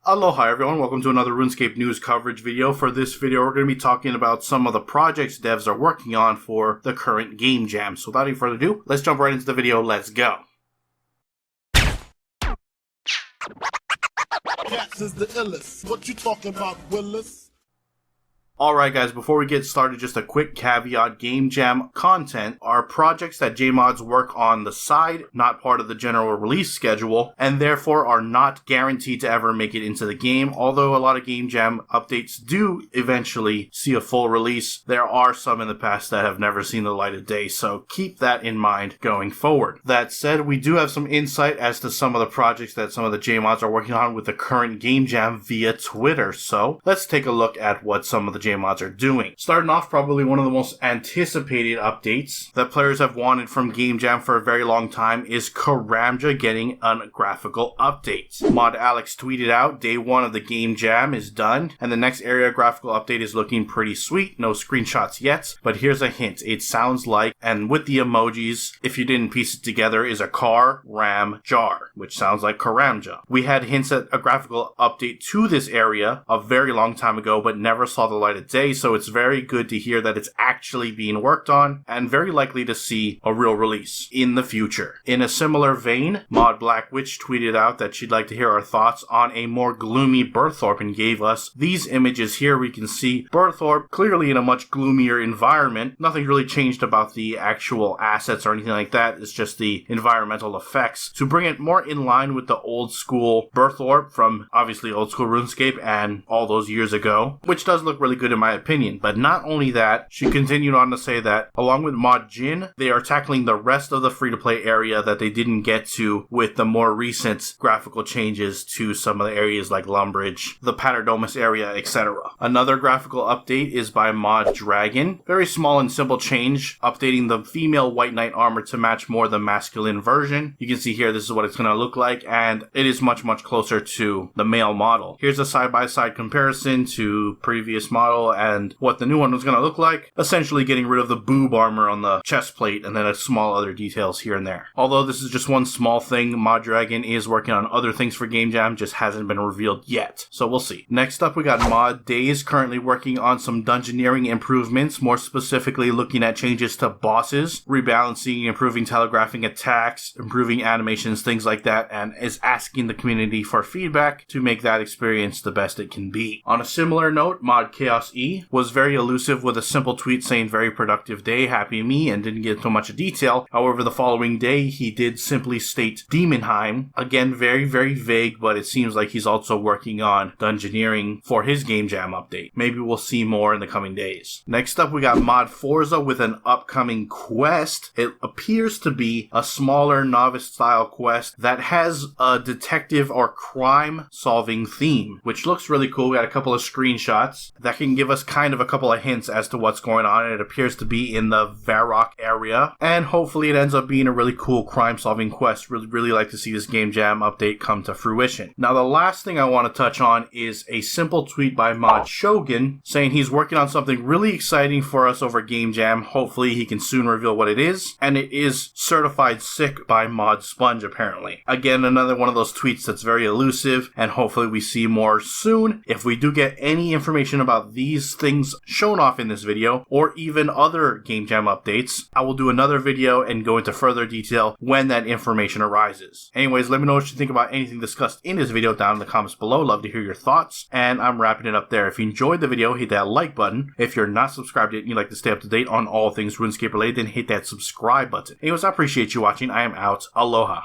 Aloha everyone, welcome to another RuneScape news coverage video. For this video, we're going to be talking about some of the projects devs are working on for the current game jam. So without any further ado, let's jump right into the video. Let's go. Cats is the illest. What you talking about, Willis? Alright guys, before we get started, just a quick caveat. Game Jam content are projects that JMods work on the side, not part of the general release schedule, and therefore are not guaranteed to ever make it into the game. Although a lot of Game Jam updates do eventually see a full release, there are some in the past that have never seen the light of day, so keep that in mind going forward. That said, we do have some insight as to some of the projects that some of the JMods are working on with the current Game Jam via Twitter, so let's take a look at what some of the JMods are doing. Starting off, probably one of the most anticipated updates that players have wanted from Game Jam for a very long time is Karamja getting a graphical update. Mod Alex tweeted out, day one of the Game Jam is done, and the next area graphical update is looking pretty sweet. No screenshots yet, but here's a hint. It sounds like, and with the emojis, if you didn't piece it together, is a car, ram, jar, which sounds like Karamja. We had hints at a graphical update to this area a very long time ago, but never saw the light of day. So it's very good to hear that it's actually being worked on and very likely to see a real release in the future. In a similar vein, Mod Black Witch tweeted out that she'd like to hear our thoughts on a more gloomy Berthorpe and gave us these images here. We can see Berthorpe clearly in a much gloomier environment. Nothing really changed about the actual assets or anything like that. It's just the environmental effects to bring it more in line with the old school Berthorpe from obviously old school RuneScape and all those years ago, which does look really good in my opinion. But not only that, she continued on to say that along with Mod Jin, they are tackling the rest of the free-to-play area that they didn't get to with the more recent graphical changes to some of the areas like Lumbridge, the Paterdomus area, etc. Another graphical update is by Mod Dragon. Very small and simple change, updating the female White Knight armor to match more the masculine version. You can see here this is what it's going to look like, and it is much closer to the male model. Here's a side-by-side comparison to previous model and what the new one was going to look like, essentially getting rid of the boob armor on the chest plate and then a small other details here and there. Although this is just one small thing, Mod Dragon is working on other things for Game Jam, just hasn't been revealed yet, so we'll see. Next up, we got ModDays currently working on some dungeoneering improvements, more specifically looking at changes to bosses, rebalancing, improving telegraphing attacks, improving animations, things like that, and is asking the community for feedback to make that experience the best it can be. On a similar note, Mod ChaosE was very elusive with a simple tweet saying very productive day, happy me, and didn't get too much detail. However, the following day he did simply state Demonheim. Again, very vague, but it seems like he's also working on dungeoneering for his Game Jam update. Maybe we'll see more in the coming days. Next up, we got Mod Forza with an upcoming quest. It appears to be a smaller novice style quest that has a detective or crime solving theme, which looks really cool. We got a couple of screenshots that can give us kind of a couple of hints as to what's going on. It appears to be in the Varrock area, and hopefully it ends up being a really cool crime-solving quest. Really like to see this Game Jam update come to fruition. Now, the last thing I want to touch on is a simple tweet by Mod Shogun saying he's working on something really exciting for us over Game Jam. Hopefully he can soon reveal what it is, and it is certified sick by Mod Sponge, apparently. Again, another one of those tweets that's very elusive, and hopefully we see more soon. If we do get any information about these things shown off in this video, or even other Game Jam updates, I will do another video and go into further detail when that information arises. Anyways, let me know what you think about anything discussed in this video down in the comments below. Love to hear your thoughts, and I'm wrapping it up there. If you enjoyed the video, hit that like button. If you're not subscribed yet and you'd like to stay up to date on all things RuneScape related, then hit that subscribe button. Anyways, I appreciate you watching. I am out. Aloha.